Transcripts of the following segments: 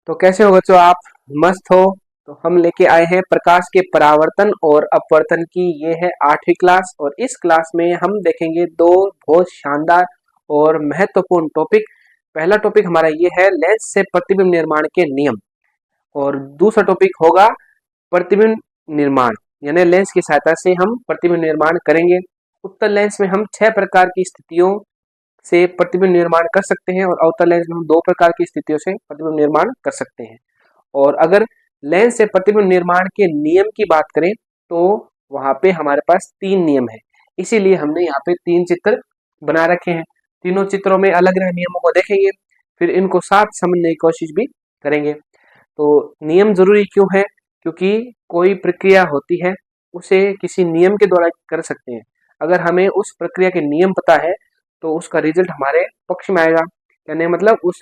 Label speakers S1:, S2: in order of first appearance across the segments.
S1: तो कैसे हो बच्चों, आप मस्त हो। तो हम लेके आए हैं प्रकाश के परावर्तन और अपवर्तन की, ये है 8वीं क्लास। और इस क्लास में हम देखेंगे दो बहुत शानदार और महत्वपूर्ण टॉपिक। पहला टॉपिक हमारा ये है लेंस से प्रतिबिंब निर्माण के नियम, और दूसरा टॉपिक होगा प्रतिबिंब निर्माण, यानी लेंस की सहायता से हम प्रतिबिंब निर्माण करेंगे। उत्तल लेंस में हम 6 प्रकार की स्थितियों से प्रतिबिंब निर्माण कर सकते हैं, और अवतल लेंस में हम 2 प्रकार की स्थितियों से प्रतिबिंब निर्माण कर सकते हैं। और अगर लेंस से प्रतिबिंब निर्माण के नियम की बात करें तो वहां पे हमारे पास 3 नियम है। इसीलिए हमने यहाँ पे 3 चित्र बना रखे हैं। तीनों चित्रों में अलग अलग नियमों को देखेंगे, फिर इनको साथ समझने की कोशिश भी करेंगे। तो नियम जरूरी क्यों है? क्योंकि कोई प्रक्रिया होती है उसे किसी नियम के द्वारा कर सकते हैं। अगर हमें उस प्रक्रिया के नियम पता है तो उसका रिजल्ट हमारे पक्ष में आएगा, यानी मतलब उस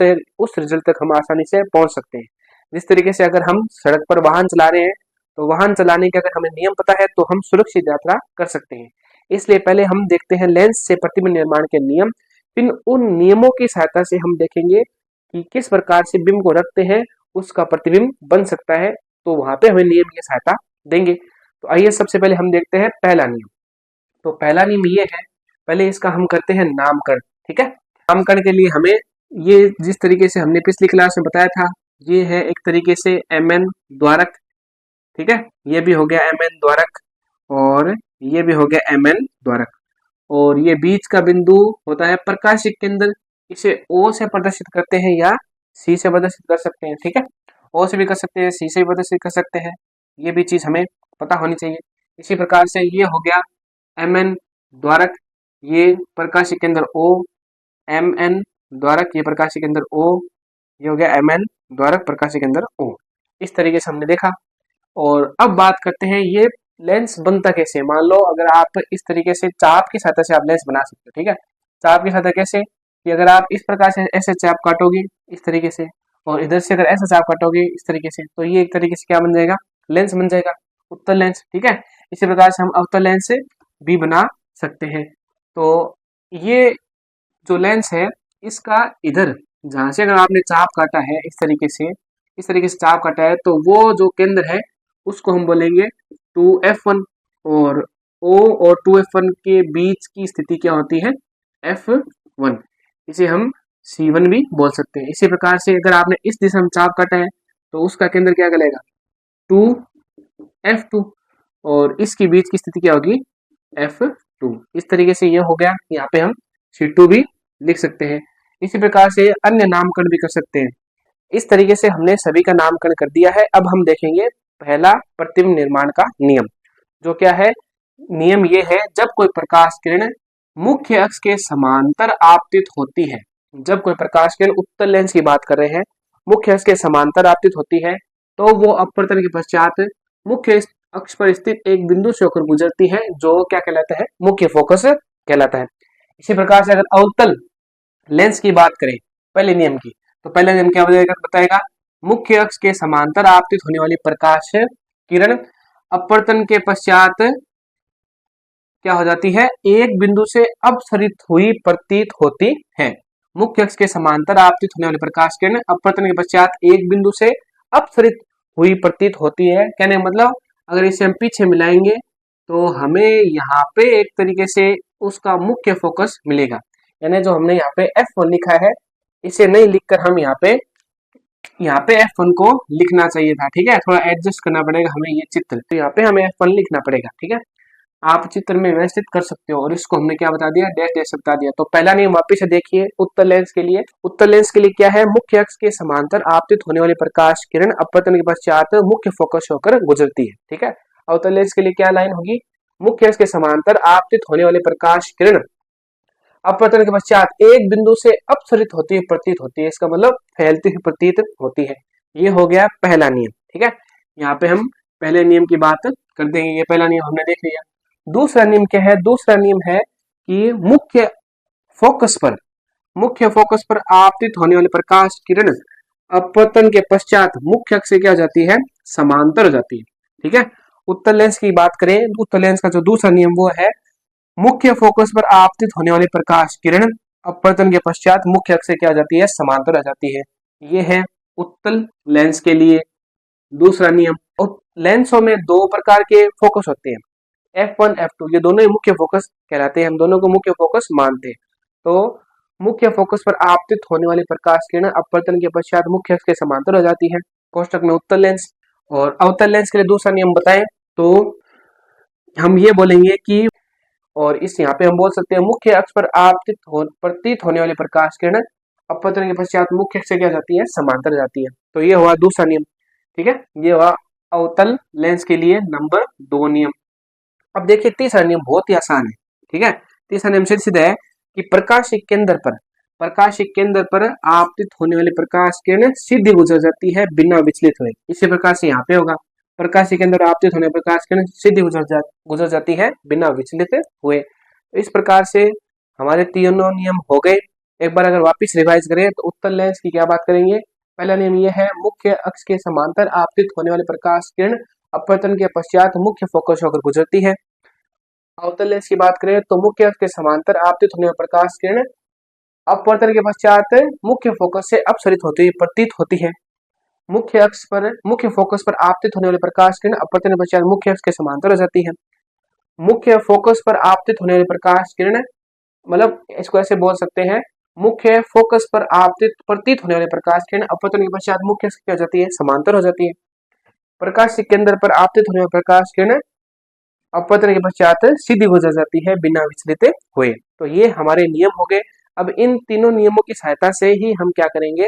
S1: रिजल्ट तक हम आसानी से पहुंच सकते हैं। जिस तरीके से अगर हम सड़क पर वाहन चला रहे हैं तो वाहन चलाने के अगर हमें नियम पता है तो हम सुरक्षित यात्रा कर सकते हैं। इसलिए पहले हम देखते हैं लेंस से प्रतिबिंब निर्माण के नियम, फिर उन नियमों की सहायता से हम देखेंगे कि किस प्रकार से बिंब को रखते हैं उसका प्रतिबिंब बन सकता है, तो वहां पे हमें नियम की सहायता देंगे। तो आइए सबसे पहले हम देखते हैं पहला नियम। तो पहला नियम ये है, पहले इसका हम करते हैं नामकरण। ठीक है, नामकरण के लिए हमें ये जिस तरीके से हमने पिछली क्लास में बताया था, ये है एक तरीके से mn द्वारक। ठीक है, ये भी हो गया mn द्वारक और ये भी हो गया mn द्वारक। और ये बीच का बिंदु होता है प्रकाशिक केंद्र, इसे O से प्रदर्शित करते हैं या C से प्रदर्शित कर सकते हैं। ठीक है, O से भी कर सकते हैं, C से भी प्रदर्शित कर सकते हैं, ये भी चीज हमें पता होनी चाहिए। इसी प्रकार से ये हो गया mn द्वारक, ये प्रकाशिक केंद्र O, mn द्वारक ये प्रकाशिक केंद्र O, ये हो गया mn द्वारक प्रकाशिक केंद्र O। इस तरीके से हमने देखा। और अब बात करते हैं ये लेंस बनता कैसे। मान लो अगर आप इस तरीके से चाप की सहायता से आप लेंस बना सकते हो। ठीक है, चाप की सहायता कैसे कि अगर आप इस प्रकार से ऐसे चाप काटोगे इस तरीके से, और इधर से अगर ऐसा चाप काटोगे इस तरीके से, तो ये एक तरीके से क्या बन जाएगा, लेंस बन जाएगा, उत्तल लेंस। ठीक है, इसी प्रकार से हम अवतल लेंस से भी बना सकते हैं। तो ये जो लेंस है इसका इधर जहां से अगर आपने चाप काटा है इस तरीके से, इस तरीके से चाप काटा है, तो वो जो केंद्र है उसको हम बोलेंगे 2f1, और O और 2f1 के बीच की स्थिति क्या होती है, f1, इसे हम c1 भी बोल सकते हैं। इसी प्रकार से अगर आपने इस दिशा में चाप काटा है तो उसका केंद्र क्या कहलाएगा, 2f2, और इसकी बीच की स्थिति क्या होगी, f2। इस तरीके से ये हो गया, यहाँ पे हम c2 भी लिख सकते हैं। इसी प्रकार से अन्य नामकरण भी कर सकते हैं। इस तरीके से हमने सभी का नामकरण कर दिया है। अब हम देखेंगे पहला प्रतिबिंब निर्माण का नियम, जो क्या है। नियम ये है, जब कोई प्रकाश किरण मुख्य अक्ष के समांतर आपतित होती है, जब कोई प्रकाश किरण उत्तल लेंस की बात कर रहे हैं, मुख्य अक्ष के समांतर आपतित होती है, तो वो अपवर्तन के पश्चात मुख्य अक्ष पर स्थित एक बिंदु से होकर गुजरती है, जो क्या कहलाता है, मुख्य फोकस कहलाता है। इसी प्रकार से अगर अवतल लेंस की बात करें पहले नियम की, तो पहले नियम क्या बताएगा, मुख्य अक्ष के समांतर आपतित होने वाली प्रकाश किरण अपवर्तन के पश्चात क्या हो जाती है, एक बिंदु से अपसरित हुई प्रतीत होती है। मुख्य अक्ष के समांतर आपतित होने वाली प्रकाश किरण अपवर्तन के पश्चात एक बिंदु से अपसरित हुई प्रतीत होती है। कहने का मतलब अगर इसे हम पीछे मिलाएंगे तो हमें यहाँ पे एक तरीके से उसका मुख्य फोकस मिलेगा। यानी जो हमने यहाँ पे F1 लिखा है, इसे नहीं लिखकर हम यहाँ पे F1 को लिखना चाहिए था। ठीक है, थोड़ा एडजस्ट करना पड़ेगा हमें ये चित्र, तो यहाँ पे हमें F1 लिखना पड़ेगा। ठीक है, आप चित्र में व्यवस्थित कर सकते हो, और इसको हमने क्या बता दिया, डैश डैश बता दिया। तो पहला नियम वापिस से देखिए, उत्तल लेंस के लिए, उत्तल लेंस के लिए क्या है, मुख्य अक्ष के समांतर आपतित होने वाली प्रकाश किरण अपवर्तन के पश्चात मुख्य फोकस होकर गुजरती है। ठीक है, अवतल लेंस के लिए क्या लाइन होगी, मुख्य अक्ष के समांतर आपतित होने वाली प्रकाश किरण अपवर्तन के पश्चात एक बिंदु से अपसरित होती हुई प्रतीत होती है, इसका मतलब फैलती हुई प्रतीत होती है। ये हो गया पहला नियम। ठीक है, यहाँ पे हम पहले नियम की बात कर देंगे, ये पहला नियम हमने देख लिया। दूसरा नियम क्या है, दूसरा नियम है कि मुख्य फोकस पर आपतित होने वाली प्रकाश किरण अपवर्तन के पश्चात मुख्य अक्ष से क्या हो जाती है, समांतर हो जाती है। ठीक है, उत्तल लेंस की बात करें, उत्तल लेंस का जो दूसरा नियम वो है, मुख्य फोकस पर आपतित होने वाली प्रकाश किरण अपवर्तन के पश्चात मुख्य अक्ष से क्या हो जाती है, समांतर हो जाती है। ये है उत्तल लेंस के लिए। दूसरा नियम, लेंसों में दो प्रकार के फोकस होते हैं, F1 F2, ये दोनों ही मुख्य फोकस कहलाते हैं, हम दोनों को मुख्य फोकस मानते हैं। तो मुख्य फोकस पर आपतित होने वाली प्रकाश किरण अपवर्तन के पश्चात मुख्य अक्ष के समांतर हो जाती है, कोष्टक में उत्तल लेंस। और अवतल लेंस के लिए दूसरा नियम बताएं तो हम ये बोलेंगे कि, और इस यहाँ पे हम बोल सकते हैं, मुख्य अक्ष पर प्रतीत होने वाली प्रकाश किरण अपवर्तन के पश्चात मुख्य अक्ष से क्या जाती है, समांतर जाती है। तो ये हुआ दूसरा नियम, ठीक है, ये हुआ अवतल लेंस के लिए नंबर 2 नियम। अब देखिए तीसरा नियम बहुत ही आसान है, ठीक है। तीसरा नियम सीधा है कि प्रकाश के केंद्र पर आपतित होने वाली प्रकाश किरण सीधी गुजर जाती है बिना विचलित हुए। इसी प्रकार से यहाँ पे होगा, प्रकाश के केंद्र आपतित होने प्रकाश किरण सीधी गुजर जाती है बिना विचलित हुए। तो इस प्रकार से हमारे तीनों नियम हो गए। एक बार अगर वापिस रिवाइज करें तो उत्तल लेंस की क्या बात करेंगे। पहला नियम यह है, मुख्य अक्ष के समांतर आपतित होने वाली प्रकाश किरण अपवर्तन के पश्चात मुख्य फोकस होकर गुजरती है। अवतल लेंस की बात करें तो मुख्य अक्ष के समांतर आपतित होने वाली प्रकाश किरण अपवर्तन के पश्चात मुख्य फोकस से अपसरित होती प्रतीत होती है। मुख्य फोकस पर आपतित होने वाली प्रकाश किरण अपवर्तन के पश्चात मुख्य अक्ष के समांतर हो जाती है। मुख्य फोकस पर आपतित होने वाली प्रकाश किरण, मतलब इसको ऐसे बोल सकते हैं, मुख्य फोकस पर आपतित प्रतीत होने वाली प्रकाश किरण अपवर्तन के पश्चात मुख्य अक्ष क्या हो जाती है, समांतर हो जाती है। प्रकाश के केंद्र पर आपतित होने वाली प्रकाश किरण अपवर्तन के पश्चात सीधी गुजर जाती है बिना विचलित हुए। तो ये हमारे नियम हो गए। अब इन तीनों नियमों की सहायता से ही हम क्या करेंगे,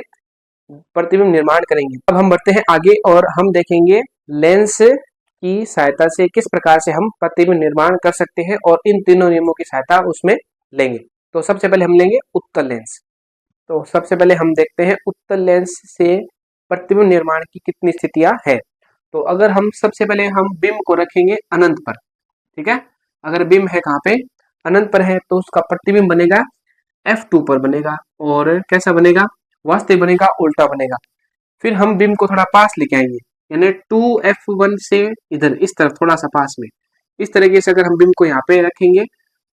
S1: प्रतिबिंब निर्माण करेंगे। अब हम बढ़ते हैं आगे और हम देखेंगे लेंस की सहायता से किस प्रकार से हम प्रतिबिंब निर्माण कर सकते हैं और इन तीनों नियमों की सहायता उसमें लेंगे। तो सबसे पहले हम लेंगे उत्तल लेंस। तो सबसे पहले हम देखते हैं उत्तल लेंस से प्रतिबिंब निर्माण की कितनी स्थितियां है। तो अगर हम सबसे पहले हम बिंब को रखेंगे अनंत पर, ठीक है, अगर बिंब है कहाँ पे, अनंत पर है, तो उसका प्रतिबिंब बनेगा F2 पर बनेगा। और कैसा बनेगा, वास्तविक बनेगा, उल्टा बनेगा। फिर हम बिंब को थोड़ा पास लेके आएंगे, यानी 2F1 से इधर इस तरफ थोड़ा सा पास में, इस तरीके से अगर हम बिंब को यहाँ पे रखेंगे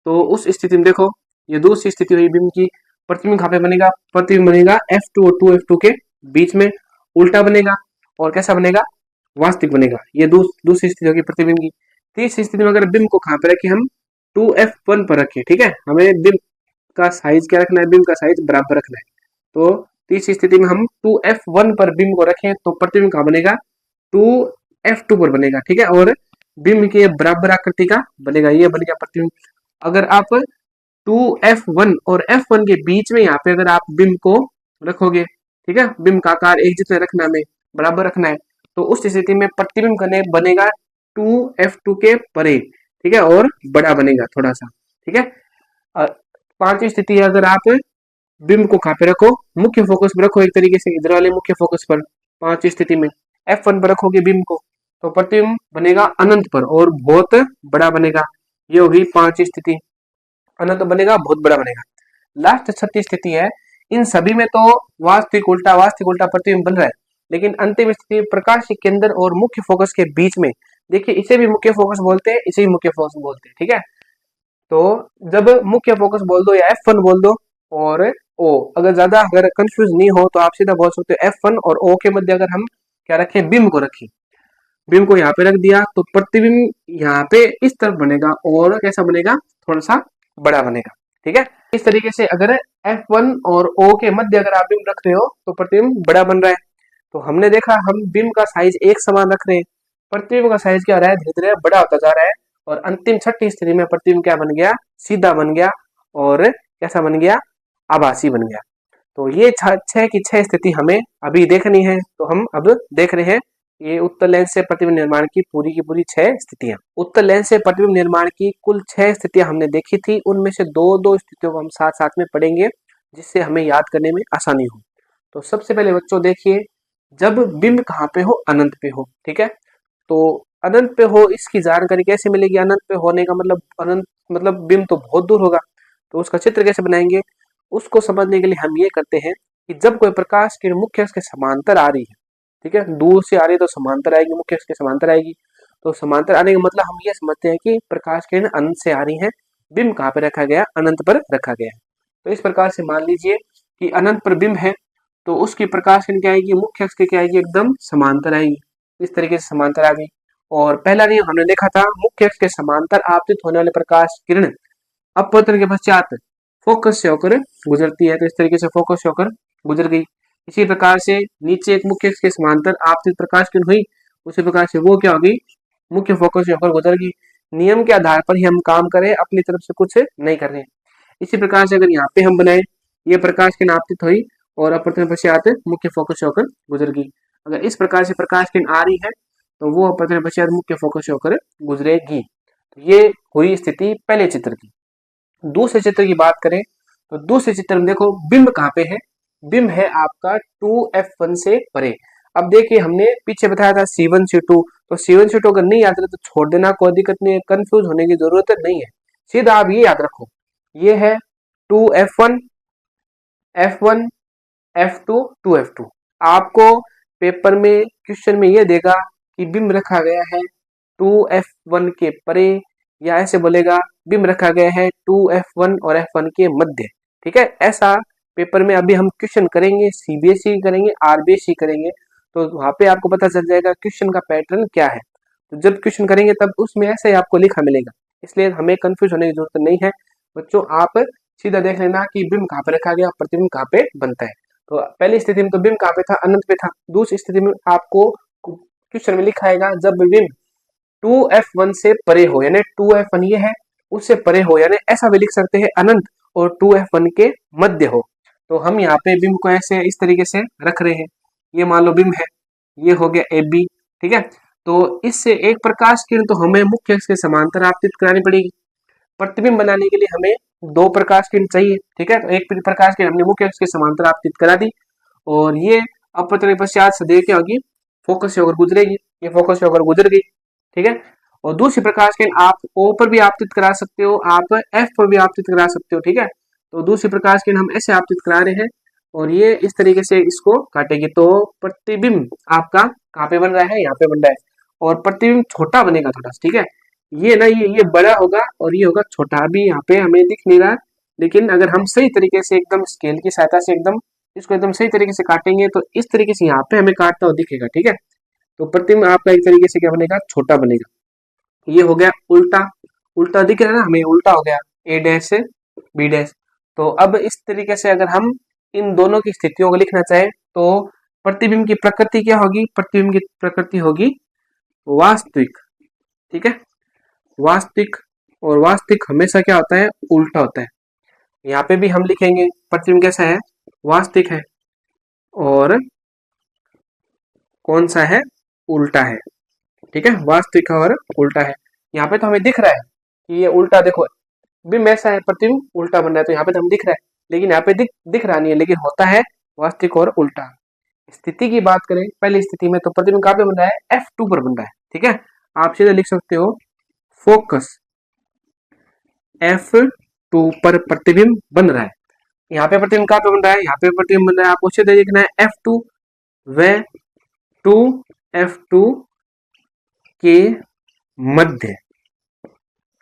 S1: तो उस स्थिति में देखो, ये दूसरी स्थिति हुई बिंब की। प्रतिबिंब कहाँ पे बनेगा, प्रतिबिंब बनेगा F2 और 2F2 के बीच में, उल्टा बनेगा। और कैसा बनेगा, वास्तविक बनेगा। ये दूसरी स्थिति होगी प्रतिबिंब की। तीसरी स्थिति में अगर बिंब को कहाँ पे रखें, हम 2F1 पर रखें, ठीक है, हमें बिंब का साइज क्या रखना है, बिंब का साइज बराबर रखना है। तो तीसरी स्थिति में हम 2F1 पर बिंब को रखें तो प्रतिबिंब कहाँ बनेगा, 2F2 पर बनेगा, ठीक है, और बिंब के बराबर आकृति का बनेगा, ये बन गया प्रतिबिंब। अगर आप 2F1 और F1 के बीच में यहाँ पे अगर आप बिंब को रखोगे, ठीक है, बिंब का आकार एक जितना रखना है, हमें बराबर रखना है, तो उस स्थिति में प्रतिबिंब बनेगा 2F2 के परे, ठीक है, और बड़ा बनेगा थोड़ा सा, ठीक है। पांचवी स्थिति है, अगर आप बिंब को कहाँ पे रखो, मुख्य फोकस पर रखो, एक तरीके से इधर वाले मुख्य फोकस पर, पांचवी स्थिति में F1 पर रखोगे बिंब को, तो प्रतिबिंब बनेगा अनंत पर और बहुत बड़ा बनेगा। ये होगी पांचवी स्थिति, अनंत बनेगा, बहुत बड़ा बनेगा। लास्ट छठी स्थिति है, इन सभी में तो वास्तविक उल्टा प्रतिबिंब बन रहा है, लेकिन अंतिम स्थिति प्रकाश के केंद्र और मुख्य फोकस के बीच में, देखिए इसे भी मुख्य फोकस बोलते हैं, इसे भी मुख्य फोकस बोलते हैं, ठीक है। तो जब मुख्य फोकस बोल दो या F1 बोल दो और O, अगर कंफ्यूज नहीं हो तो आप सीधा बोल सकते हो F1 और O के मध्य अगर हम क्या रखें, बिंब को रखें, बिंब को यहाँ पे रख दिया तो प्रतिबिंब यहाँ पे इस तरफ बनेगा और कैसा बनेगा, थोड़ा सा बड़ा बनेगा, ठीक है। इस तरीके से अगर F1 और O के मध्य अगर आप बिंब रख रहे हो तो प्रतिबिंब बड़ा बन रहा है। तो हमने देखा हम बिंब का साइज एक समान रख रहे हैं, प्रतिबिंब का साइज क्या हो रहा है, धीरे धीरे बड़ा होता जा रहा है। और अंतिम छठी स्थिति में प्रतिबिंब क्या बन गया, सीधा बन गया और कैसा बन गया, आभासी बन गया। तो ये छह की छह स्थिति हमें अभी देखनी है। तो हम अब देख रहे हैं ये उत्तल लेंस से प्रतिबिंब निर्माण की पूरी छह स्थितियां। उत्तल लेंस से प्रतिबिंब निर्माण की कुल 6 स्थितियां हमने देखी थी, उनमें से दो स्थितियों को हम साथ साथ में पढ़ेंगे जिससे हमें याद करने में आसानी हो। तो सबसे पहले बच्चों देखिए, जब बिंब कहाँ पे हो, अनंत पे हो, ठीक है। तो अनंत पे हो, इसकी जानकारी कैसे मिलेगी, अनंत पे होने का मतलब, अनंत मतलब बिंब तो बहुत दूर होगा, तो उसका चित्र कैसे बनाएंगे, उसको समझने के लिए हम ये करते हैं कि जब कोई प्रकाश किरण मुख्य अक्ष के समांतर आ रही है, ठीक है, दूर से आ रही है तो समांतर आएगी, मुख्य अक्ष के समांतर आएगी, तो समांतर आने का मतलब हम ये समझते हैं कि प्रकाश किरण अनंत से आ रही है, बिंब कहाँ पे रखा गया, अनंत पर रखा गया है। तो इस प्रकार से मान लीजिए कि अनंत पर बिंब है, तो उसकी प्रकाश किरण क्या आएगी, मुख्य अक्ष के क्या आएगी, एकदम समांतर आएगी। इस तरीके से समांतर आ गई। और पहला नियम हमने देखा था, मुख्य अक्ष के समांतर आपतित होने वाले प्रकाश किरण अपवर्तन के पश्चात फोकस से होकर गुजरती है। तो इस तरीके से फोकस से होकर गुजर गई। इसी प्रकार से नीचे एक मुख्य अक्ष के समांतर आपतित प्रकाश किरण हुई, उसी प्रकार से वो क्या होगी, मुख्य फोकस से होकर गुजर गई। नियम के आधार पर ही हम काम करें, अपनी तरफ से कुछ नहीं कर रहे हैं। इसी प्रकार से अगर यहाँ पे हम बनाए, ये प्रकाश किरण आपतित हुई और अपवर्तन पश्चात मुख्य फोकस से होकर गुजर गई। अगर इस प्रकार से प्रकाश किरण आ रही है तो वो अपवर्तन पश्चात मुख्य फोकस से होकर गुजरेगी। तो ये हुई स्थिति पहले चित्र की। दूसरे चित्र की बात करें तो दूसरे चित्र में देखो बिंब कहाँ पे है, बिंब है आपका 2f1 से परे। अब देखिए हमने पीछे बताया था C1 C2, तो C1 C2 अगर नहीं याद रहे तो छोड़ देना, कोई दिक्कत नहीं है, कंफ्यूज होने की जरूरत नहीं है। सीधा आप ये याद रखो, ये है 2f1 f1 f2 2f2। आपको पेपर में क्वेश्चन में ये देगा कि बिंब रखा गया है 2f1 के परे, या ऐसे बोलेगा बिंब रखा गया है 2f1 और f1 के मध्य। ठीक है, ऐसा पेपर में अभी हम क्वेश्चन करेंगे, सीबीएसई करेंगे, आरबीएसई करेंगे, तो वहां पे आपको पता चल जाएगा क्वेश्चन का पैटर्न क्या है। तो जब क्वेश्चन करेंगे तब उसमें ऐसे ही आपको लिखा मिलेगा, इसलिए हमें कंफ्यूज होने की जरूरत नहीं है बच्चों। आप सीधा देख लेना कि बिंब कहाँ पे रखा गया, प्रतिबिंब कहाँ पे बनता है। तो पहली स्थिति में तो बिंब कहाँ पे था, अनंत पे था। दूसरी स्थिति में आपको क्वेश्चन में लिखा आएगा जब बिंब 2f1 से परे हो, यानी 2f1 ये है उससे परे हो, यानी ऐसा भी लिख सकते हैं अनंत और 2f1 के मध्य हो। तो हम यहाँ पे बिंब को ऐसे इस तरीके से रख रहे हैं। ये मान लो बिंब है, ये हो गया ए बी। ठीक है, तो इससे एक प्रकाश किरण तो हमें मुख्य अक्ष के समांतर आपतित करानी पड़ेगी। प्रतिबिंब बनाने के लिए हमें दो प्रकाश किरण चाहिए। ठीक है, तो एक प्रकाश किरण हमने मुख्य अक्ष के समांतर आपतित करा दी और ये अपवर्तन के पश्चात सदैव क्या होगी, फोकस से होकर गुजरेगी। ये फोकस से होकर गुजर गई। ठीक है, और दूसरी प्रकाश किरण आप O पर भी आपतित करा सकते हो, आप F पर भी आपतित करा सकते हो। ठीक है, तो दूसरी प्रकाश किरण हम ऐसे आपतित करा रहे हैं और ये इस तरीके से इसको काटेगी। तो प्रतिबिंब आपका कहाँ पे बन रहा है, यहाँ पे बन रहा है, और प्रतिबिंब छोटा बनेगा थोड़ा सा। ठीक है, ये ना ये बड़ा होगा और ये होगा छोटा। अभी यहाँ पे हमें दिख नहीं रहा, लेकिन अगर हम सही तरीके से एकदम स्केल की सहायता से एकदम इसको एकदम सही तरीके से काटेंगे तो इस तरीके से यहाँ पे हमें काटता हुआ दिखेगा। ठीक है, तो प्रतिबिंब आपका एक तरीके से क्या बनेगा, छोटा बनेगा। ये हो गया उल्टा, उल्टा दिख रहा है ना हमें, उल्टा हो गया ए डैश से बी डैश। तो अब इस तरीके से अगर हम इन दोनों की स्थितियों को लिखना चाहें तो प्रतिबिंब की प्रकृति क्या होगी, प्रतिबिंब की प्रकृति होगी वास्तविक। ठीक है, वास्तविक, और वास्तविक हमेशा क्या होता है, उल्टा होता है। यहाँ पे भी हम लिखेंगे प्रतिबिंब कैसा है, वास्तविक है, और कौन सा है, उल्टा है। ठीक है, वास्तविक और उल्टा है। यहाँ पे तो हमें दिख रहा है कि ये उल्टा, देखो बिंब ऐसा है, प्रतिबिंब उल्टा बन रहा है, तो यहाँ पे तो हम दिख रहा है, लेकिन यहाँ पे दिख रहा नहीं है, लेकिन होता है वास्तविक और उल्टा। स्थिति की बात करें, पहली स्थिति में तो प्रतिबिंब कहाँ पे बन रहा है, F2 पर बन रहा है। ठीक है, आप सीधे लिख सकते हो फोकस F2 पर प्रतिबिंब बन रहा है। यहाँ पे प्रतिबिंब कहाँ पे बन रहा है, यहाँ पे प्रतिबिंब बन रहा है, आपको सीधे लिखना है F2 व 2F2 के मध्य।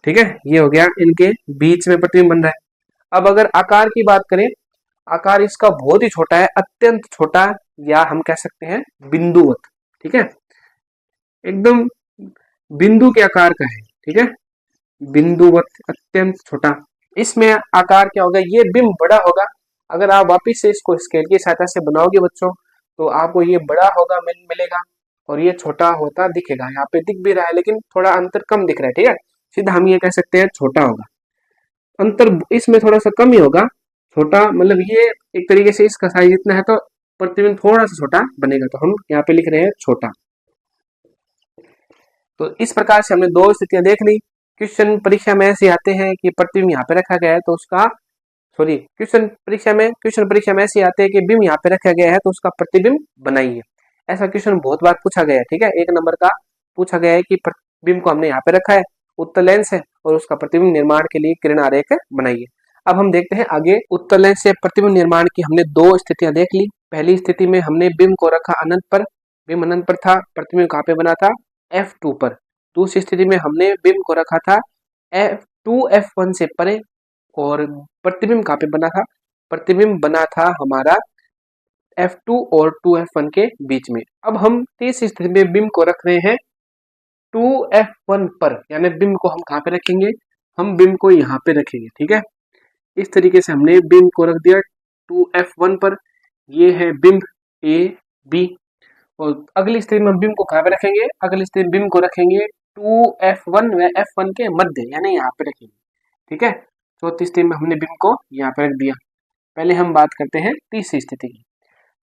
S1: ठीक है, ये हो गया इनके बीच में प्रतिबिंब बन रहा है। अब अगर आकार की बात करें, आकार इसका बहुत ही छोटा है, अत्यंत छोटा, या हम कह सकते हैं बिंदुवत। ठीक है, एकदम बिंदु के आकार का है। ठीक है, बिंदुवत, अत्यंत छोटा। इसमें आकार क्या होगा, ये बिंब बड़ा होगा। अगर आप वापिस से इसको स्केल की सहायता से बनाओगे बच्चों तो आपको ये बड़ा होगा मिलेगा और ये छोटा होता दिखेगा। यहाँ पे दिख भी रहा है लेकिन थोड़ा अंतर कम दिख रहा है। ठीक है, सीधा हम ये कह सकते हैं छोटा होगा, अंतर इसमें थोड़ा सा कम ही होगा। छोटा मतलब ये एक तरीके से इसका साइज इतना है तो प्रतिबिंब थोड़ा सा छोटा बनेगा, तो हम यहाँ पे लिख रहे हैं छोटा। तो इस प्रकार से हमने दो स्थितियां देख ली। क्वेश्चन परीक्षा में ऐसे आते हैं कि प्रतिबिंब यहाँ पे रखा गया है तो उसका क्वेश्चन परीक्षा में ऐसे आते हैं कि बिंब यहाँ पे रखा गया है तो उसका प्रतिबिंब बनाइए। ऐसा क्वेश्चन बहुत बार पूछा गया है। ठीक है, 1 नंबर का पूछा गया है कि बिंब को हमने यहाँ पे रखा है, उत्तल लेंस है, और उसका प्रतिबिंब निर्माण के लिए किरण आरेख बनाइए। अब हम देखते हैं आगे, उत्तल लेंस से प्रतिबिंब निर्माण की हमने दो स्थितियां देख ली। पहली स्थिति में हमने बिंब को रखा अनंत पर, बिंब अनंत पर था, प्रतिबिंब कहाँ पे बना था, F2 पर। दूसरी स्थिति में हमने बिंब को रखा था F2F1 से परे और प्रतिबिंब कहाँ पे बना था, प्रतिबिंब बना था हमारा 2f2 और 2f1 के बीच में। अब हम तीसरी स्थिति में बिम को रख रहे हैं 2f1 पर, यानी बिम को हम कहाँ पे रखेंगे, हम बिम को यहाँ पे रखेंगे। ठीक है, इस तरीके से हमने बिम को रख दिया 2f1 पर। ये है बिम ए बी। और अगली स्थिति में बिम को कहाँ पे रखेंगे, अगली स्थिति में बिम को रखेंगे 2f1 व f1 के मध्य, यानी यहाँ पे रखेंगे। ठीक है, चौथी स्थिति में हमने बिम को यहाँ पे रख दिया। पहले हम बात करते हैं तीसरी स्थिति की।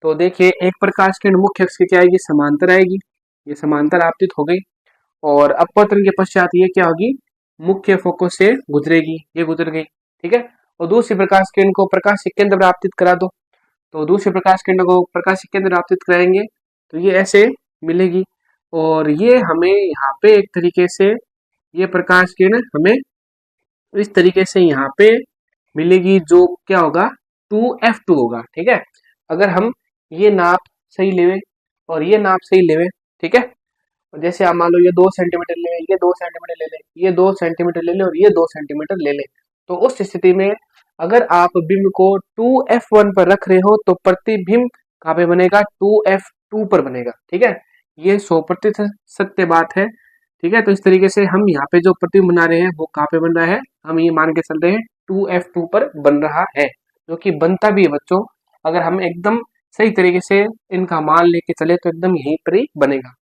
S1: तो देखिए, एक प्रकाश किरण मुख्य अक्ष की क्या आएगी, समांतर आएगी। ये समांतर आपतित हो गई। और अपवर्तन के पश्चात ये क्या होगी, मुख्य फोकस से गुजरेगी, ये गुजर गई। ठीक है, और दूसरी प्रकाश किरण को प्रकाश केंद्र पर आपतित करा दो। तो दूसरे प्रकाश किरण को प्रकाश केंद्र आपतित कराएंगे तो ये ऐसे मिलेगी। और ये हमें यहाँ पे एक तरीके से ये प्रकाश किरण हमें इस तरीके से यहाँ पे मिलेगी, जो क्या होगा 2f2 होगा। ठीक है, अगर हम ये नाप सही लेवे और ये नाप सही लेवे, ठीक है, जैसे आप मान लो ये 2 सेंटीमीटर ले, ये 2 सेंटीमीटर ले ले, ये 2 सेंटीमीटर ले ले और ये 2 सेंटीमीटर ले ले, तो उस स्थिति में अगर आप बिंब को 2f1 पर रख रहे हो तो प्रतिबिंब कहाँ पे बनेगा, 2f2 पर बनेगा। ठीक है, ये 100% सत्य बात है। ठीक है, तो इस तरीके से हम यहाँ पे जो प्रतिबिंब बना रहे हैं वो कहाँ पे बन रहा है, हम ये मान के चल रहे हैं 2f2 पर बन रहा है, जो कि बनता भी है बच्चों। अगर हम एकदम सही तरीके से इनका मान लेके चले तो एकदम यहीं पर ही बनेगा।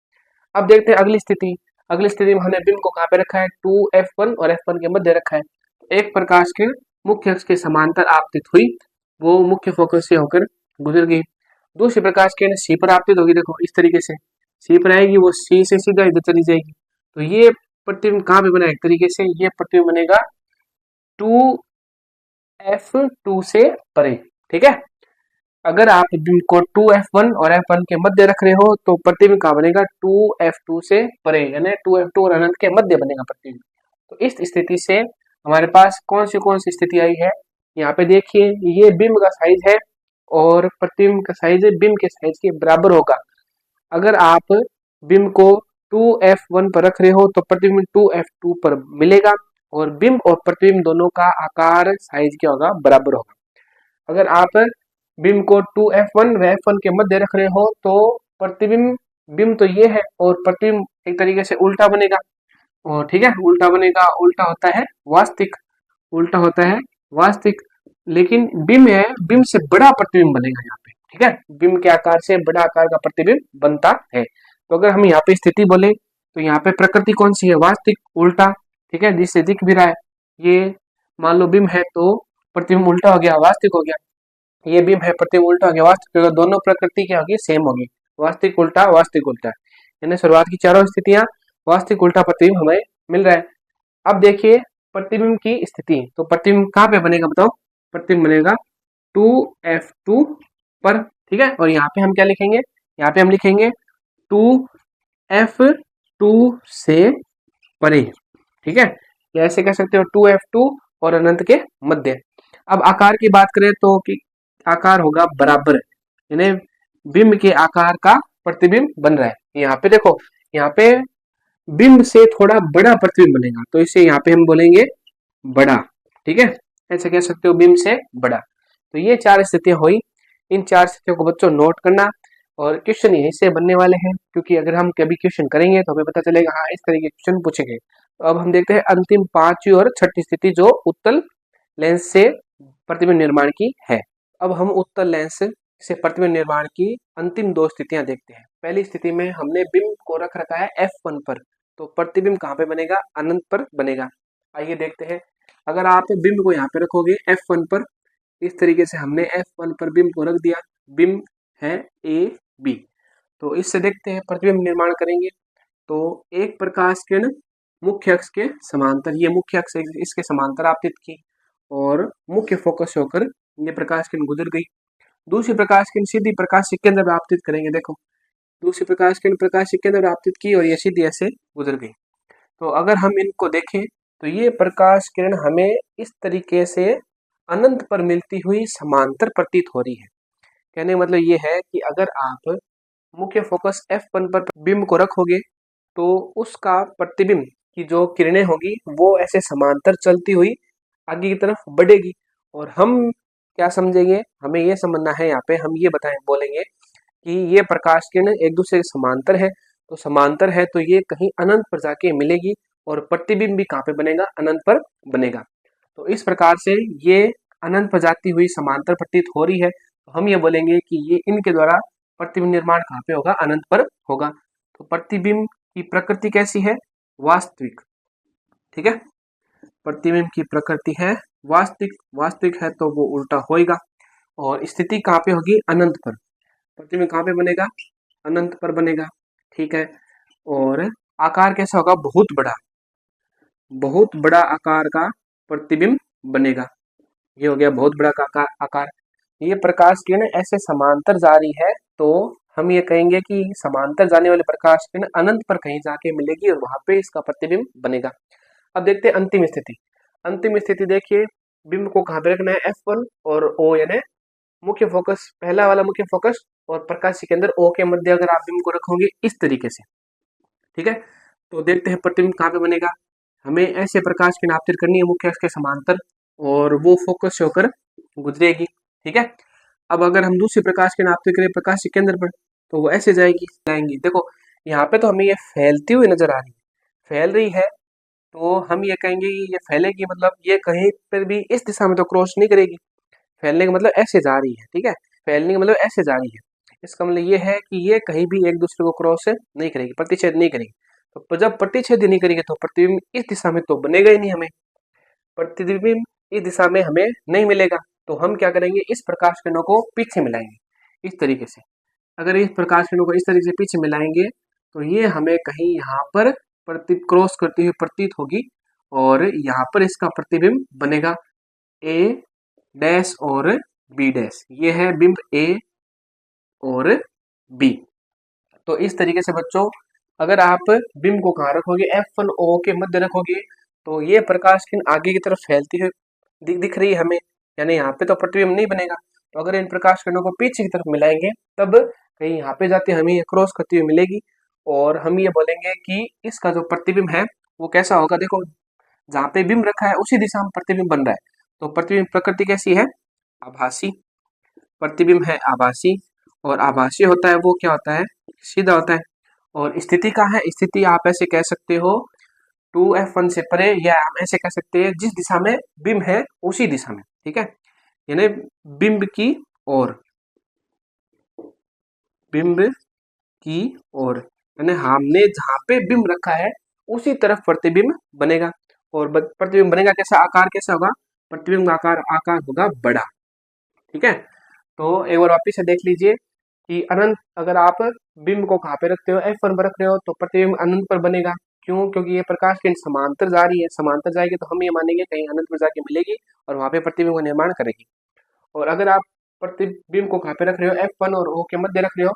S1: अब देखते हैं अगली स्थिति। अगली स्थिति में हमने बिंब को कहाँ पे रखा है, 2f1 और f1 के मध्य रखा है। एक प्रकाश किरण मुख्य अक्ष के समांतर आपतित हुई, वो मुख्य फोकस से होकर गुजर गई। दूसरी प्रकाश किरण सी पर आपतित होगी, देखो इस तरीके से सी पर आएगी, वो सी से सीधा इधर चली जाएगी। तो ये प्रतिबिंब कहाँ पे बना, एक तरीके से ये प्रतिबिंब बनेगा 2f2 से परे। ठीक है, अगर आप बिंब को 2f1 और f1 के मध्य रख रहे हो तो प्रतिबिंब कहाँ बनेगा, 2f2 से परे, यानी 2f2 और अनंत के मध्य बनेगा प्रतिबिंब। तो इस स्थिति से हमारे पास कौन सी स्थिति आई है, यहाँ पे देखिए ये बिंब का साइज है और प्रतिबिंब का साइज बिंब के साइज के बराबर होगा। अगर आप बिंब को 2f1 पर रख रहे हो तो प्रतिबिंब 2f2 पर मिलेगा और बिंब और प्रतिबिंब दोनों का आकार साइज क्या होगा, बराबर होगा। अगर आप बिंब को 2f1 व f1 के मध्य रख रहे हो तो प्रतिबिंब बिंब तो ये है और प्रतिबिंब एक तरीके से उल्टा बनेगा। और ठीक है, उल्टा बनेगा, उल्टा होता है वास्तविक, उल्टा होता है वास्तविक। लेकिन बिंब है, बिंब से बड़ा प्रतिबिंब बनेगा यहाँ पे। ठीक है, बिंब के आकार से बड़ा आकार का प्रतिबिंब बनता है। तो अगर हम यहाँ पे स्थिति बोले तो यहाँ पे प्रकृति कौन सी है, वास्तविक, उल्टा। ठीक है, जिससे दिख भी रहा है, ये मान लो बिंब है तो प्रतिबिंब उल्टा हो गया, वास्तविक हो गया। ये बिंब है, प्रतिबिंब उल्टा हो गया, वास्तविक हो गया। दोनों प्रकृति क्या होगी, सेम होगी, वास्तविक उल्टा, वास्तविक उल्टा। यानी शुरुआत की चारों स्थितियां वास्तविक उल्टा प्रतिबिंब हमें मिल रहा है। अब देखिए प्रतिबिंब की स्थिति, तो प्रतिबिंब कहाँ पे बनेगा बताओ, प्रतिबिंब बनेगा 2f2 पर। ठीक है, और यहाँ पे हम क्या लिखेंगे, यहाँ पे हम लिखेंगे 2f2 से परे। ठीक है, या ऐसे कह सकते हो 2f2 और अनंत के मध्य। अब आकार की बात करें तो कि आकार होगा बराबर, यानी बिंब के आकार का प्रतिबिंब बन रहा है। यहाँ पे देखो, यहाँ पे बिंब से थोड़ा बड़ा प्रतिबिंब बनेगा तो इसे यहाँ पे हम बोलेंगे बड़ा। ठीक है, ऐसे कह सकते हो बिंब से बड़ा। तो ये 4 स्थितियां हुई। इन 4 स्थितियों को बच्चों नोट करना और क्वेश्चन यहीं से बनने वाले हैं, क्योंकि अगर हम कभी क्वेश्चन करेंगे तो हमें पता चलेगा हाँ इस तरह के क्वेश्चन पूछेंगे। तो अब हम देखते हैं अंतिम 5वीं और 6ठी स्थिति, जो उत्तल लेंस से प्रतिबिंब निर्माण की है। अब हम उत्तल लेंस से प्रतिबिंब निर्माण की अंतिम 2 स्थितियां देखते हैं। पहली स्थिति में हमने बिंब को रख रखा है f1 पर, तो प्रतिबिंब कहाँ पे बनेगा, अनंत पर बनेगा। आइए देखते हैं, अगर आप बिंब को यहाँ पे रखोगे f1 पर, इस तरीके से हमने f1 पर बिंब को रख दिया, बिंब है ए बी। तो इससे देखते हैं प्रतिबिंब निर्माण करेंगे। तो एक प्रकाश किरण मुख्य अक्ष के समांतर, ये मुख्य अक्ष इसके समांतर आपतित की और मुख्य फोकस होकर ये प्रकाश किरण गुजर गई। दूसरी प्रकाश किरण सीधी प्रकाश केंद्र में आपतित करेंगे, देखो दूसरी प्रकाश किरण प्रकाश केंद्र में आपतित की और ये सीधी ऐसे गुजर गई। तो अगर हम इनको देखें तो ये प्रकाश किरण हमें इस तरीके से अनंत पर मिलती हुई समांतर प्रतीत हो रही है। कहने का मतलब ये है कि अगर आप मुख्य फोकस f1 पर बिंब को रखोगे तो उसका प्रतिबिंब की जो किरणें होगी वो ऐसे समांतर चलती हुई आगे की तरफ बढ़ेगी और हम क्या समझेंगे, हमें ये समझना है, यहाँ पे हम ये बोलेंगे कि ये प्रकाश किरण एक दूसरे के समांतर है, तो समांतर है तो ये कहीं अनंत पर जाके मिलेगी और प्रतिबिंब भी कहाँ पे बनेगा, अनंत पर बनेगा। तो इस प्रकार से ये अनंत पर जाती हुई समांतर प्रतीत हो रही है, तो हम ये बोलेंगे कि ये इनके द्वारा प्रतिबिंब निर्माण कहाँ पे होगा, अनंत पर होगा। तो प्रतिबिंब की प्रकृति कैसी है, वास्तविक। ठीक है, प्रतिबिंब की प्रकृति है वास्तविक, वास्तविक है तो वो उल्टा होएगा। और स्थिति कहाँ पे होगी, अनंत पर। प्रतिबिंब कहाँ पे बनेगा, अनंत पर बनेगा। ठीक है, और आकार कैसा होगा, बहुत बड़ा, बहुत बड़ा आकार का प्रतिबिंब बनेगा। ये हो गया बहुत बड़ा का आकार। ये प्रकाश किरण ऐसे समांतर जा रही है तो हम ये कहेंगे कि समांतर जाने वाले प्रकाश किरण अनंत पर कहीं जाके मिलेगी और वहां पे इसका प्रतिबिंब बनेगा। अब देखते हैं अंतिम स्थिति। अंतिम स्थिति देखिए, बिंब को कहाँ पे रखना है, F1 और O, यानी मुख्य फोकस, पहला वाला मुख्य फोकस और प्रकाश के अंदर O के मध्य अगर आप बिंब को रखोगे इस तरीके से। ठीक है, तो देखते हैं प्रतिबिंब कहाँ पे बनेगा। हमें ऐसे प्रकाश की नापतिर करनी है मुख्य अक्ष के समांतर और वो फोकस से होकर गुजरेगी। ठीक है, अब अगर हम दूसरी प्रकाश की नापतिर करें प्रकाश के केंद्र पर तो वो ऐसे जाएंगी। देखो यहाँ पे तो हमें ये फैलती हुई नजर आ रही है, फैल रही है, तो हम ये कहेंगे कि ये फैलेगी, मतलब ये कहीं पर भी इस दिशा में तो क्रॉस नहीं करेगी। फैलने का मतलब ऐसे जा रही है। ठीक है, फैलने का मतलब ऐसे जा रही है, इसका मतलब ये है कि ये कहीं भी एक दूसरे को क्रॉस नहीं करेगी, प्रतिच्छेद नहीं करेगी। तो जब प्रतिच्छेद नहीं करेगी तो प्रतिबिंब इस दिशा में तो बनेगा ही नहीं, हमें प्रतिबिंब इस दिशा में हमें नहीं मिलेगा। तो हम क्या करेंगे, इस प्रकाश किरणों को पीछे मिलाएंगे इस तरीके से। अगर इस प्रकाश किरणों को इस तरीके से पीछे मिलाएंगे तो ये हमें कहीं यहाँ पर क्रॉस करती हुई प्रतीत होगी और यहाँ पर इसका प्रतिबिंब बनेगा ए डैश और बी डैश। ये है बिंब ए और बी। तो इस तरीके से बच्चों अगर आप बिंब को कहाँ रखोगे, F1 O के मध्य रखोगे तो ये प्रकाश किरण आगे की तरफ फैलती है दिख रही है हमें, यानी यहाँ पे तो प्रतिबिंब नहीं बनेगा। तो अगर इन प्रकाश किरणों को पीछे की तरफ मिलाएंगे तब कहीं यहाँ पे जाते हमें ये क्रॉस करती हुई मिलेगी और हम ये बोलेंगे कि इसका जो प्रतिबिंब है वो कैसा होगा। देखो जहाँ पे बिंब रखा है उसी दिशा में प्रतिबिंब बन रहा है, तो प्रतिबिंब प्रकृति कैसी है, आभासी। प्रतिबिंब है आभासी और आभासी होता है वो क्या होता है, सीधा होता है। और स्थिति का है, स्थिति आप ऐसे कह सकते हो 2F1 से परे, या हम ऐसे कह सकते हैं जिस दिशा में बिंब है उसी दिशा में। ठीक है, यानी बिंब की ओर, बिंब की ओर, यानी हमने जहाँ पे बिंब रखा है उसी तरफ प्रतिबिंब बनेगा। और प्रतिबिंब बनेगा कैसा, आकार कैसा होगा, प्रतिबिंब का आकार होगा बड़ा। ठीक है, तो एक बार वापिस से देख लीजिए कि अनंत, अगर आप बिंब को कहाँ पे रखते हो, F1 पर रख रहे हो तो प्रतिबिंब अनंत पर बनेगा। क्यों, क्योंकि ये प्रकाश किरण समांतर जा रही है, समांतर जाएगी तो हम ये मानेंगे कहीं अनंत पर जाके मिलेगी और वहां पे प्रतिबिंब का निर्माण करेगी। और अगर आप प्रतिबिंब को कहाँ पे रख रहे हो, F1 और O के मध्य रख रहे हो,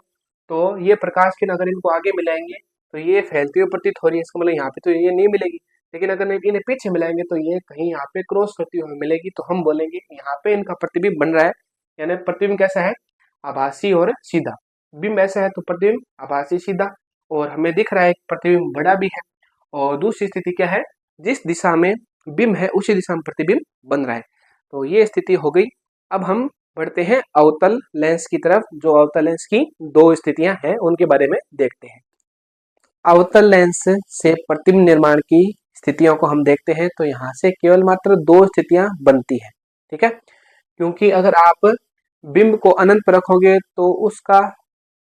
S1: तो ये प्रकाश किरण अगर इनको आगे मिलाएंगे तो ये फैलती हुई प्रतीत हो रही है, इसका मतलब यहाँ पे तो ये नहीं मिलेगी। लेकिन अगर इन्हें पीछे मिलाएंगे तो ये कहीं यहाँ पे क्रॉस करती हुई मिलेगी, तो हम बोलेंगे कि यहाँ पे इनका प्रतिबिंब बन रहा है। यानी प्रतिबिंब कैसा है, आभासी और सीधा। बिंब ऐसा है तो प्रतिबिंब आभासी सीधा, और हमें दिख रहा है प्रतिबिंब बड़ा भी है। और दूसरी स्थिति क्या है, जिस दिशा में बिंब है उसी दिशा में प्रतिबिंब बन रहा है। तो ये स्थिति हो गई। अब हम बढ़ते हैं अवतल लेंस की तरफ। जो अवतल लेंस की दो स्थितियां हैं उनके बारे में देखते हैं। अवतल लेंस से प्रतिबिंब निर्माण की स्थितियों को हम देखते हैं तो यहाँ से केवल मात्र दो स्थितियां बनती है। ठीक है, क्योंकि अगर आप बिंब को अनंत पर रखोगे तो उसका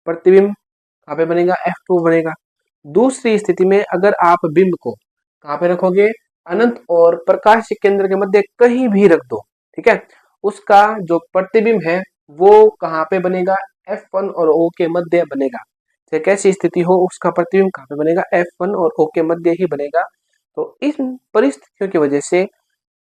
S1: प्रतिबिंब कहाँ पे बनेगा, F2 बनेगा। दूसरी स्थिति में अगर आप बिंब को कहाँ पे रखोगे, अनंत और प्रकाश केंद्र के मध्य कहीं भी रख दो, ठीक है, उसका जो प्रतिबिंब है वो कहाँ पे बनेगा, F1 और O के मध्य बनेगा। चाहे कैसी स्थिति हो उसका प्रतिबिंब कहाँ पे बनेगा, F1 और O के मध्य ही बनेगा। तो इस परिस्थितियों की वजह से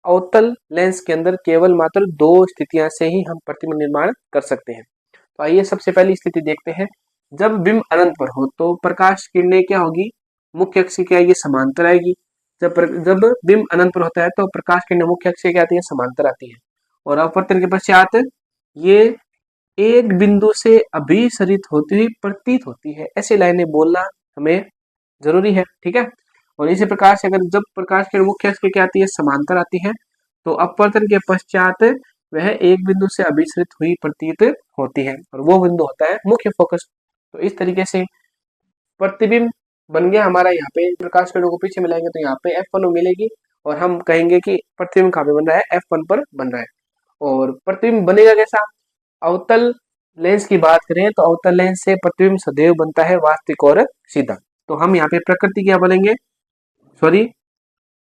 S1: अवतल लेंस के अंदर केवल मात्र दो स्थितियां से ही हम प्रतिबिंब निर्माण कर सकते हैं। तो आइए सबसे पहली स्थिति देखते हैं। जब बिंब अनंत पर हो तो प्रकाश किरणें क्या होगी, मुख्य अक्ष की क्या आएगी, समांतर आएगी। जब बिंब अनंत पर होता है तो प्रकाश किरणें मुख्य अक्ष की क्या आती है, समांतर आती है। और अपवर्तन के पश्चात ये एक बिंदु से अभिसरित होती हुई प्रतीत होती है। ऐसी लाइनें बोलना हमें जरूरी है। ठीक है, और इसी प्रकार से अगर जब प्रकाश किरण मुख्य अक्ष की क्या आती है, समांतर आती है, तो अपवर्तन के पश्चात वह एक बिंदु से अभिसरित हुई प्रतीत होती है और वो बिंदु होता है मुख्य फोकस। तो इस तरीके से प्रतिबिंब बन गया हमारा। यहाँ पे प्रकाश किरणों को पीछे मिलाएंगे तो यहाँ पे F1 मिलेगी और हम कहेंगे कि प्रतिबिंब कहाँ पे बन रहा है, F1 पर बन रहा है। और प्रतिबिंब बनेगा कैसा, अवतल लेंस की बात करें तो अवतल लेंस से प्रतिबिंब सदैव बनता है वास्तविक और सीधा। तो हम यहाँ पे प्रकृति क्या बोलेंगे, सॉरी,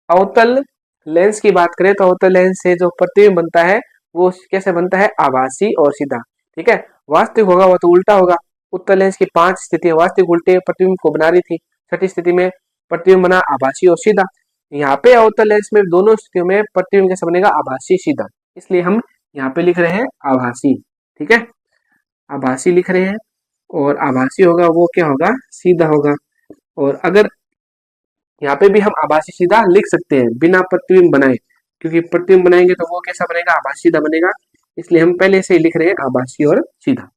S1: अवतल लेंस की बात करें तो अवतल लेंस से जो प्रतिबिंब बनता है वो कैसे बनता है, आभासी और सीधा। ठीक है, वास्तविक होगा वो तो उल्टा होगा। उत्तल लेंस की 5 स्थितियां वास्तविक उल्टे प्रतिबिंब को बना रही थी, छठी स्थिति में प्रतिबिंब बना आभासी और सीधा। यहाँ पे अवतल लेंस में दोनों स्थितियों में प्रतिबिंब कैसे बनेगा, आभासी सीधा, इसलिए हम यहाँ पे लिख रहे हैं आभासी। ठीक है, आभासी लिख रहे हैं और आभासी होगा वो क्या होगा, सीधा होगा। और अगर यहाँ पे भी हम आभासी सीधा लिख सकते हैं बिना प्रतिबिंब बनाए, क्योंकि प्रतिबिंब बनाएंगे तो वो कैसा बनेगा, आभासी सीधा बनेगा, इसलिए हम पहले से ही लिख रहे हैं आभासी और सीधा।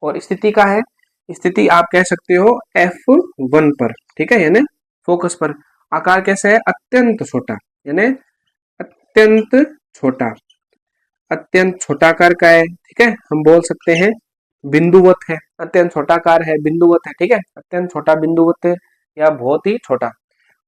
S1: और स्थिति का है, स्थिति आप कह सकते हो F1 पर। ठीक है, यानी फोकस पर। आकार कैसा है, अत्यंत छोटा, यानी अत्यंत छोटा, अत्यंत छोटा आकार का है। ठीक है, हम बोल सकते हैं बिंदुवत है, अत्यंत छोटा आकार है, बिंदुवत है। ठीक है, अत्यंत छोटा, बिंदुवत या बहुत ही छोटा।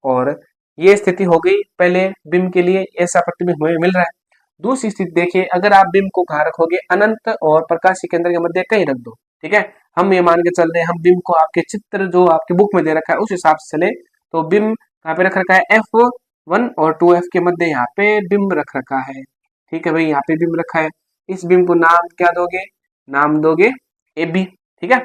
S1: और ये स्थिति हो गई पहले बिंब के लिए, ऐसा प्रतिबिंब हमें मिल रहा है। दूसरी स्थिति देखिए, अगर आप बिंब को कहाँ रखोगे, अनंत और प्रकाश केंद्र के मध्य कहीं रख दो। ठीक है, हम ये मान के चल रहे हैं, हम बिंब को आपके चित्र जो आपके बुक में दे रखा है उस हिसाब से चले तो बिंब कहाँ पे रख रखा है, F1 और 2F के मध्य यहाँ पे बिंब रख रखा है। ठीक है भाई, यहाँ पे बिंब रखा है, इस बिंब को नाम क्या दोगे, नाम दोगे AB। ठीक है,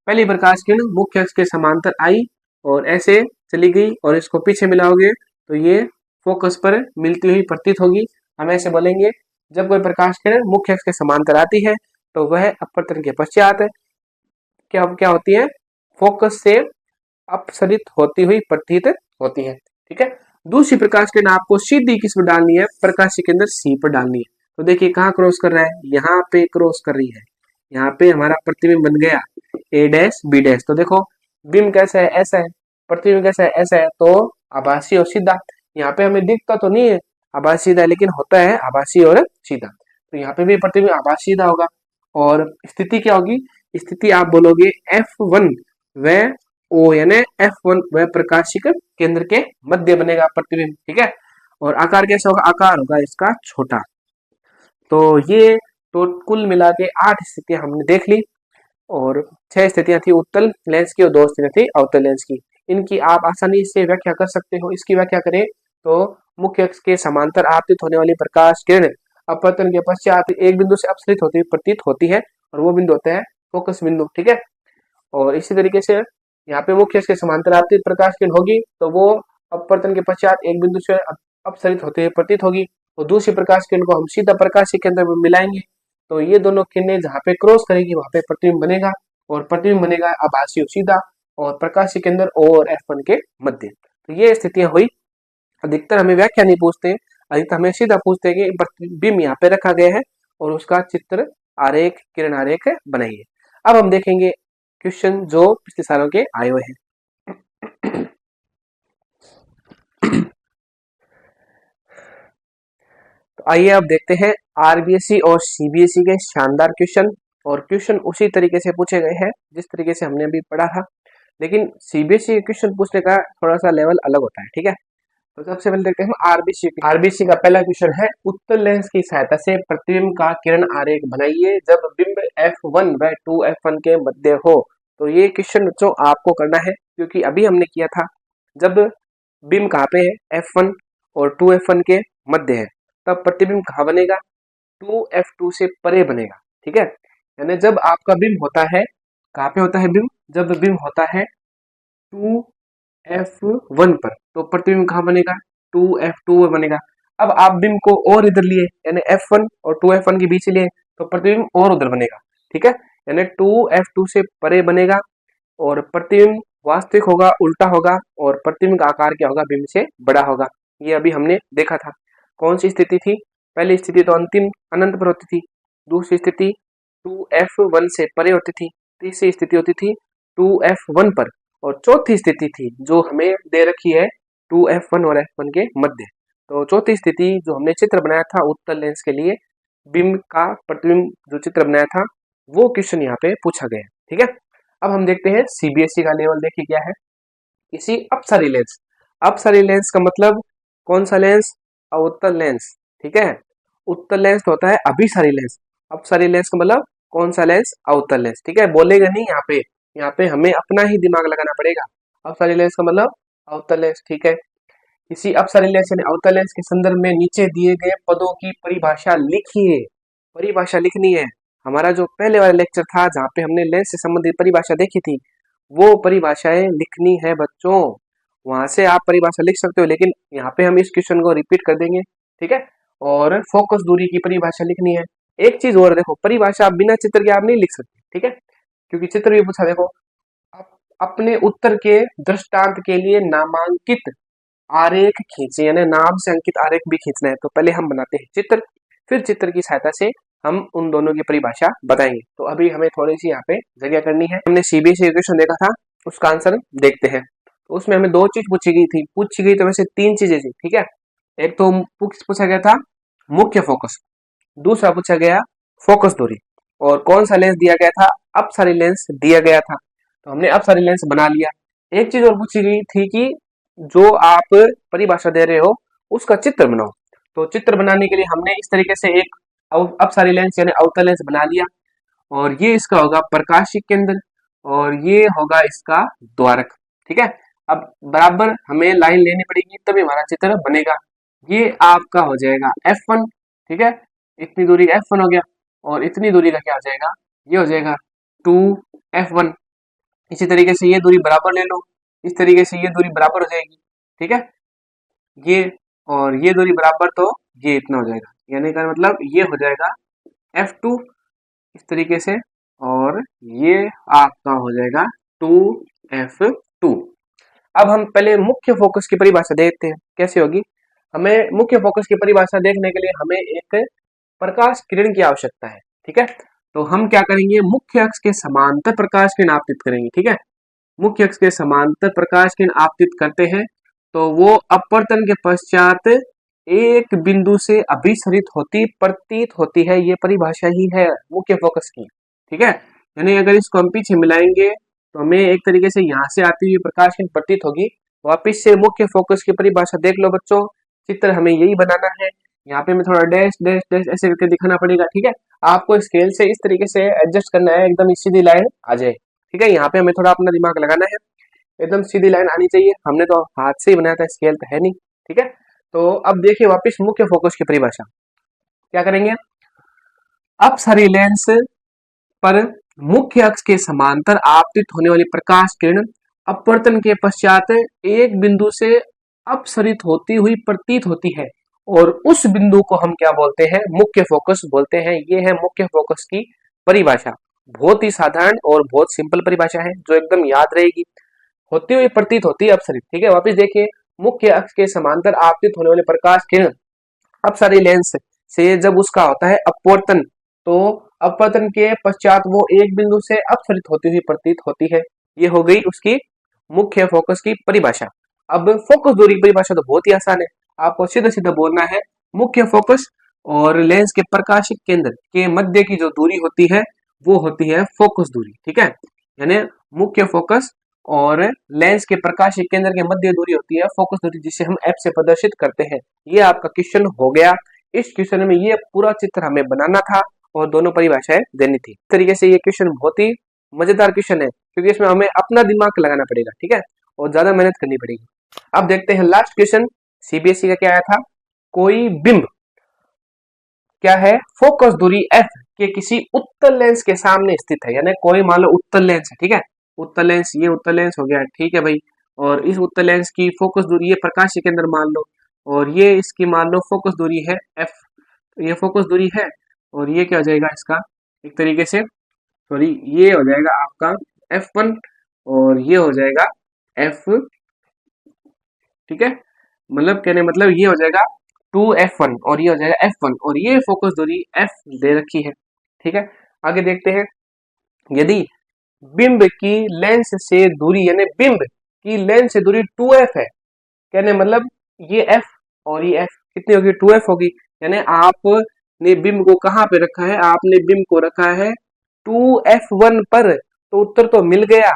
S1: पहली प्रकाश किरण मुख्य अक्ष के समांतर आई और ऐसे चली गई और इसको पीछे मिलाओगे तो ये फोकस पर मिलती हुई प्रतीत होगी। हम ऐसे बोलेंगे, जब कोई प्रकाश किरण मुख्य अक्ष के समांतर आती है तो वह अपवर्तन के पश्चात क्या क्या होती है, फोकस से अपसरित होती हुई प्रतीत होती है। ठीक है, दूसरी प्रकाश किरण आपको सीधी किस पर डालनी है, प्रकाश के अंदर C पर डालनी है। तो देखिए कहाँ क्रॉस कर रहा है, यहाँ पे क्रॉस कर रही है, यहाँ पे हमारा प्रतिबिंब बन गया A डैश B डैश। तो देखो बिंब कैसा है, ऐसा है, प्रतिबिंब कैसा है, ऐसा है, तो आभासी और सीधा। यहाँ पे हमें दिखता तो नहीं है आभासी सीधा, लेकिन होता है आभासी और सीधा। तो यहाँ पे भी प्रतिबिंब आभासी सीधा होगा। और स्थिति क्या होगी, स्थिति आप बोलोगे F1 व O, यानी F1 वह प्रकाशिक केंद्र के मध्य बनेगा प्रतिबिंब। ठीक है, और आकार कैसा होगा, आकार होगा इसका छोटा। तो ये तो कुल मिला के 8 स्थितियां हमने देख ली और 6 स्थितियां थी उत्तल लेंस की और 2 स्थितियां थी अवतल लेंस की। इनकी आप आसानी से व्याख्या कर सकते हो। इसकी व्याख्या करें तो मुख्य अक्ष के समांतर आपतित होने वाली प्रकाश किरण अपवर्तन के पश्चात एक बिंदु से अपसरित होती प्रतीत होती है और वो बिंदु होता है फोकस बिंदु। ठीक है, और इसी तरीके से यहाँ पे मुख्य अक्ष के समांतर आपतित प्रकाश किरण होगी तो वो अपवर्तन के पश्चात एक बिंदु से अपसरित होते हुए प्रतीत होगी और दूसरी प्रकाश किरण को हम सीधा प्रकाश के केंद्र में मिलाएंगे तो ये दोनों किरणें जहाँ पे क्रॉस करेगी वहां पे प्रतिबिंब बनेगा और प्रतिबिंब बनेगा आभासी और सीधा और प्रकाश के अंदर और F1 के मध्य। तो ये स्थितियां हुई। अधिकतर हमें व्याख्या नहीं पूछते हैं, अधिकतर हमें सीधा पूछते हैं कि बिंब यहाँ पे रखा गया है और उसका चित्र आरेख, किरण आरेख बनाइए। अब हम देखेंगे क्वेश्चन जो पिछले सालों के आए हुए हैं। तो आइए अब देखते हैं आरबीएसई और सीबीएसई के शानदार क्वेश्चन। और क्वेश्चन उसी तरीके से पूछे गए हैं जिस तरीके से हमने अभी पढ़ा था, लेकिन सीबीएसई के क्वेश्चन पूछने का थोड़ा सा लेवल अलग होता है। ठीक है, तो सबसे पहले देखते हैं आरबीसी। आरबीसी का पहला क्वेश्चन है, उत्तल लेंस की सहायता से प्रतिबिंब का किरण आरेख बनाइए जब बिंब F1 व 2F1 के मध्य हो। तो ये क्वेश्चन जो आपको करना है, क्योंकि अभी हमने किया था जब बिंब कहाँ पे है, F1 और 2F1 के मध्य है, तब प्रतिबिंब कहाँ बनेगा, 2F2 से परे बनेगा। ठीक है, यानी जब आपका बिंब होता है, कहाँ पे होता है बिंब, जब बिंब होता है 2F1 पर तो प्रतिबिंब कहाँ बनेगा, 2F2 में बनेगा। अब आप बिंब को और इधर लिए, यानी F1 और 2F1 के बीच लिए तो प्रतिबिंब और उधर बनेगा। ठीक है, यानी 2F2 से परे बनेगा और प्रतिबिंब वास्तविक होगा, उल्टा होगा और प्रतिबिंब का आकार क्या होगा, बिंब से बड़ा होगा। ये अभी हमने देखा था। कौन सी स्थिति थी, पहली स्थिति तो अंतिम अनंत पर होती थी, दूसरी स्थिति 2F1 से परे होती थी, तीसरी स्थिति होती थी 2F1 पर और चौथी स्थिति थी जो हमें दे रखी है 2F1 और F1 के मध्य। तो चौथी स्थिति जो हमने चित्र बनाया था उत्तल लेंस के लिए, बिंब का प्रतिबिंब जो चित्र बनाया था वो क्वेश्चन यहाँ पे पूछा गया है। ठीक है, अब हम देखते हैं सीबीएसई का लेवल देखिए क्या है। किसी अपसरी लेंस, अपसरी लेंस का मतलब कौन सा लेंस, अवतल लेंस। ठीक है, उत्तल लेंस तो होता है अभिसारी लेंस, अपसरी लेंस का मतलब कौन सा लेंस, अवतल लेंस। ठीक है, बोलेगा नहीं यहाँ पे हमें अपना ही दिमाग लगाना पड़ेगा। अपसरी लेंस का मतलब अवतल लेंस। ठीक है, किसी अपसरी लेंस यानी अवतल लेंस के संदर्भ में नीचे दिए गए पदों की परिभाषा लिखिए। परिभाषा लिखनी है। हमारा जो पहले वाला लेक्चर था जहाँ पे हमने लेंस से संबंधित परिभाषा देखी थी, वो परिभाषाएं लिखनी है बच्चों। वहां से आप परिभाषा लिख सकते हो, लेकिन यहाँ पे हम इस क्वेश्चन को रिपीट कर देंगे। ठीक है, और फोकस दूरी की परिभाषा लिखनी है। एक चीज और देखो, परिभाषा आप बिना चित्र के आप नहीं लिख सकते। ठीक है, क्योंकि चित्र भी पूछा। देखो, आप अपने उत्तर के दृष्टांत के लिए नामांकित आरेख खींचे, यानी नाम से अंकित आरेख भी खींचना है। तो पहले हम बनाते हैं चित्र, फिर चित्र की सहायता से हम उन दोनों की परिभाषा बताएंगे। तो अभी हमें थोड़ी सी यहाँ पे जगह करनी है। हमने सीबीएसई क्वेश्चन देखा था, उसका आंसर देखते हैं। तो उसमें हमें दो चीज पूछी गई तो वैसे तीन चीजें थी। ठीक है, एक तो पूछा गया था मुख्य फोकस, दूसरा पूछा गया फोकस दूरी, और कौन सा लेंस दिया गया था, अपसरी लेंस दिया गया था। तो हमने अपसरी लेंस बना लिया। एक चीज और पूछी गई थी कि जो आप परिभाषा दे रहे हो उसका चित्र बनाओ। तो चित्र बनाने के लिए हमने इस तरीके से एक अपसरी लेंस यानी अवतल लेंस बना लिया, और ये इसका होगा प्रकाशिक केंद्र और ये होगा इसका द्वारक। ठीक है, अब बराबर हमें लाइन लेनी पड़ेगी तभी हमारा चित्र बनेगा। ये आपका हो जाएगा F1। ठीक है, इतनी दूरी F1 हो गया, और इतनी दूरी का क्या हो जाएगा, ये हो जाएगा 2F1। इसी तरीके से ये दूरी बराबर ले लो, इस तरीके से ये दूरी बराबर हो जाएगी। ठीक है, ये और ये दूरी बराबर, तो ये इतना हो जाएगा, यानी का मतलब ये हो जाएगा F2 इस तरीके से, और ये आपका हो जाएगा 2F2। अब हम पहले मुख्य फोकस की परिभाषा देखते हैं कैसे होगी। हमें मुख्य फोकस की परिभाषा देखने के लिए हमें एक प्रकाश किरण की आवश्यकता है। ठीक है, तो हम क्या करेंगे, मुख्य अक्ष के समांतर प्रकाश किरण आपतित करेंगे। ठीक है, मुख्य अक्ष के समांतर प्रकाश किरण आपतित करते हैं तो वो अपवर्तन के पश्चात एक बिंदु से अभिसरित होती प्रतीत होती है। ये परिभाषा ही है मुख्य फोकस की। ठीक है, यानी अगर इसको हम पीछे मिलाएंगे तो हमें एक तरीके से यहाँ से आती हुई प्रकाश किरण प्रतीत होगी। वापिस से मुख्य फोकस की परिभाषा देख लो बच्चों, चित्र हमें यही बनाना है। यहाँ पे मैं थोड़ा डैश डैश डैश ऐसे करके दिखाना पड़ेगा। ठीक है, आपको स्केल से इस तरीके से एडजस्ट करना है, एकदम सीधी लाइन आ जाए। ठीक है, यहाँ पे हमें थोड़ा अपना दिमाग लगाना है, एकदम सीधी लाइन आनी चाहिए। हमने तो हाथ से ही बनाया था, स्केल तो है नहीं। ठीक है, तो अब देखिए वापस मुख्य फोकस की परिभाषा क्या करेंगे। अपसरी लेंस पर मुख्य अक्ष के समांतर आपतित होने वाली प्रकाश किरण अपवर्तन के पश्चात एक बिंदु से अपसरित होती हुई प्रतीत होती है, और उस बिंदु को हम क्या बोलते हैं, मुख्य फोकस बोलते हैं। ये है मुख्य फोकस की परिभाषा। बहुत ही साधारण और बहुत सिंपल परिभाषा है जो एकदम याद रहेगी। होती हुई प्रतीत होती है अपसरित। ठीक है, वापस देखिए, मुख्य अक्ष के समांतर आपतित होने वाले प्रकाश किरण अपसरी लेंस से जब उसका होता है अपवर्तन, तो अपवर्तन के पश्चात वो एक बिंदु से अपसरित होती हुई प्रतीत होती है। ये हो गई उसकी मुख्य फोकस की परिभाषा। अब फोकस दूरी की परिभाषा तो बहुत ही आसान है, आपको सीधा सीधा बोलना है मुख्य फोकस और लेंस के प्रकाशिक केंद्र के मध्य की जो दूरी होती है वो होती है फोकस दूरी। ठीक है, यानी मुख्य फोकस और लेंस के प्रकाशिक केंद्र के मध्य दूरी होती है फोकस दूरी, जिसे हम एफ से प्रदर्शित करते हैं। ये आपका क्वेश्चन हो गया। इस क्वेश्चन में ये पूरा चित्र हमें बनाना था और दोनों परिभाषाएं देनी थी। इस तरीके से ये क्वेश्चन बहुत ही मजेदार क्वेश्चन है, क्योंकि इसमें हमें अपना दिमाग लगाना पड़ेगा। ठीक है, और ज्यादा मेहनत करनी पड़ेगी। अब देखते हैं लास्ट क्वेश्चन सीबीएसई का क्या आया था। कोई बिंब क्या है, फोकस दूरी एफ के किसी उत्तल लेंस के सामने स्थित है, यानी कोई मान लो उत्तल लेंस है। ठीक है, उत्तल लेंस, ये उत्तल लेंस हो गया। ठीक है भाई, और इस उत्तल लेंस की फोकस दूरी ये प्रकाश के अंदर मान लो, और ये इसकी मान लो फोकस दूरी है एफ। ये फोकस दूरी है, और ये क्या हो जाएगा इसका, एक तरीके से सॉरी, ये हो जाएगा आपका F1 और ये हो जाएगा F। ठीक है, मतलब कहने मतलब ये हो जाएगा 2F1 और ये हो जाएगा F1, और ये फोकस दूरी F दे रखी है। ठीक है, आगे देखते हैं। यदि बिंब की लेंस से दूरी, यानी बिंब की लेंस से दूरी 2F है, कहने मतलब ये F और ये F कितनी होगी, 2F होगी। यानी आप आपने बिंब को कहाँ पे रखा है, आपने बिंब को रखा है 2f1 पर, तो उत्तर तो मिल गया।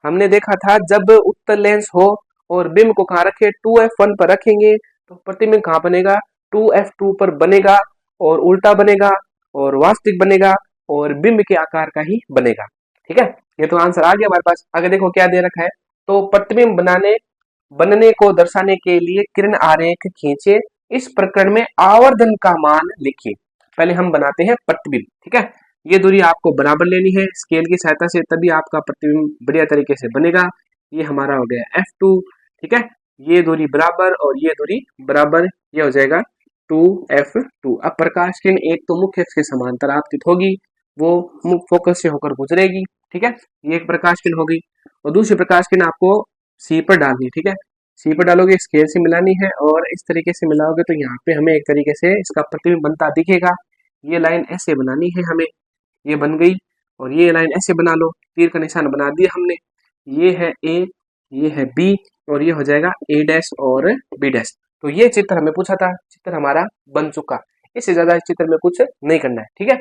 S1: हमने देखा था जब उत्तल लेंस हो और बिंब को कहाँ रखे, 2f1 पर रखेंगे तो प्रतिबिंब कहाँ बनेगा, 2f2 पर बनेगा और उल्टा बनेगा और वास्तविक बनेगा और बिंब के आकार का ही बनेगा। ठीक है, ये तो आंसर आ गया हमारे पास। आगे देखो क्या दे रखा है, तो प्रतिबिंब बनने को दर्शाने के लिए किरण आरेख खींचे, इस प्रकरण में आवर्धन का मान लिखिए। पहले हम बनाते हैं प्रतिबिंब। ठीक है, ये दूरी आपको बराबर लेनी है स्केल की सहायता से, तभी आपका प्रतिबिंब बढ़िया तरीके से बनेगा। ये हमारा हो गया f2। ठीक है, ये दूरी बराबर और ये दूरी बराबर, ये हो जाएगा 2f2। अब प्रकाश किरण एक तो मुख्य अक्ष के समांतर आपतित होगी, वो मुख्य फोकस से होकर गुजरेगी। ठीक है, ये एक प्रकाश किरण होगी और दूसरी प्रकाश किरण आपको सी पर डालनी है। ठीक है, सी पर डालोगे, स्केल से मिलानी है और इस तरीके से मिलाओगे तो यहाँ पे हमें एक तरीके से इसका प्रतिबिंब बनता दिखेगा। ये लाइन ऐसे बनानी है हमें, ये बन गई और ये लाइन ऐसे बना लो, तीर का निशान बना दिया हमने। ये है ए, ये है बी और ये हो जाएगा ए डैश और बी डैश। तो ये चित्र हमें पूछा था, चित्र हमारा बन चुका। इससे ज्यादा इस चित्र में कुछ नहीं करना है। ठीक है,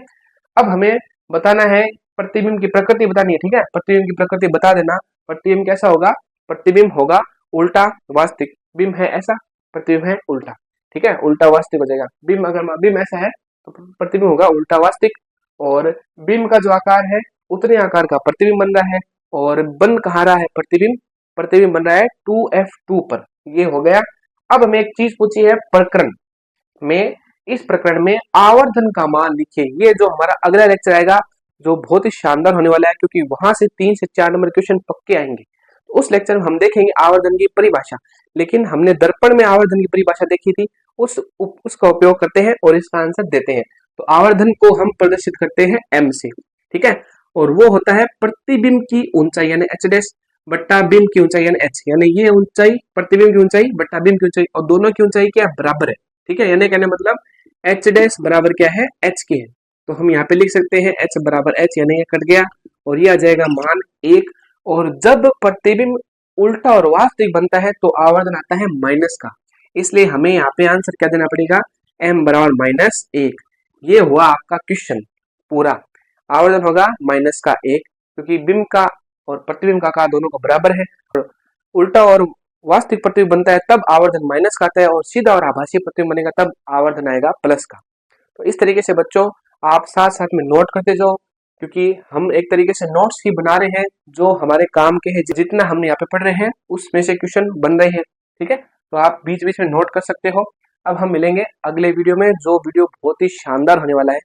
S1: अब हमें बताना है प्रतिबिंब की प्रकृति बतानी है। ठीक है, प्रतिबिंब की प्रकृति बता देना। प्रतिबिंब कैसा होगा, प्रतिबिंब होगा उल्टा वास्तविक, बिंब है ऐसा, प्रतिबिंब है उल्टा। ठीक है, उल्टा वास्तविक हो जाएगा। बिंब अगर बिंब ऐसा है तो प्रतिबिंब होगा उल्टा वास्तविक और बिंब का जो आकार है उतने आकार का प्रतिबिंब बन रहा है और बन कहाँ रहा है प्रतिबिंब, प्रतिबिंब बन रहा है 2f2 पर। ये हो गया। अब हमें एक चीज पूछी है प्रकरण में, इस प्रकरण में आवर्धन का मान लिखिए। ये जो हमारा अगला लेक्चर आएगा जो बहुत ही शानदार होने वाला है, क्योंकि वहां से 3 से 4 नंबर क्वेश्चन पक्के आएंगे। तो उस लेक्चर में हम देखेंगे आवर्धन की परिभाषा। लेकिन हमने दर्पण में आवर्धन की परिभाषा देखी थी, उसका उपयोग करते हैं और इसका आंसर देते हैं। तो आवर्धन को हम प्रदर्शित करते हैं m से। ठीक है, और वो होता है प्रतिबिंब की ऊंचाई यानी h डैश बट्टा बिंब की ऊंचाई यानी h, यानी ये ऊंचाई प्रतिबिंब की ऊंचाई बट्टा बिंब की ऊंचाई और दोनों की ऊंचाई क्या बराबर है। ठीक है, यानी कहने मतलब h डैश बराबर क्या है, h के है। तो हम यहाँ पे लिख सकते हैं h बराबर h, यानी ये कट गया और ये आ जाएगा मान 1। और जब प्रतिबिंब उल्टा और वास्तविक बनता है तो आवर्धन आता है माइनस का, इसलिए हमें यहाँ पे आंसर क्या देना पड़ेगा, m बराबर -1। ये हुआ आपका क्वेश्चन पूरा। आवर्धन होगा -1, क्योंकि बिंब का और प्रतिबिंब का आकार दोनों को बराबर है। और उल्टा और वास्तविक प्रतिबिंब बनता है तब आवर्धन माइनस का आता है और सीधा और आभासी प्रतिबिंब बनेगा तब आवर्धन आएगा प्लस का। तो इस तरीके से बच्चों आप साथ साथ में नोट करते जाओ, क्योंकि हम एक तरीके से नोट्स ही बना रहे हैं जो हमारे काम के हैं। जितना हम यहाँ पे पढ़ रहे हैं उसमें से क्वेश्चन बन रहे हैं। ठीक है, तो आप बीच बीच में नोट कर सकते हो। अब हम मिलेंगे अगले वीडियो में, जो वीडियो बहुत ही शानदार होने वाला है।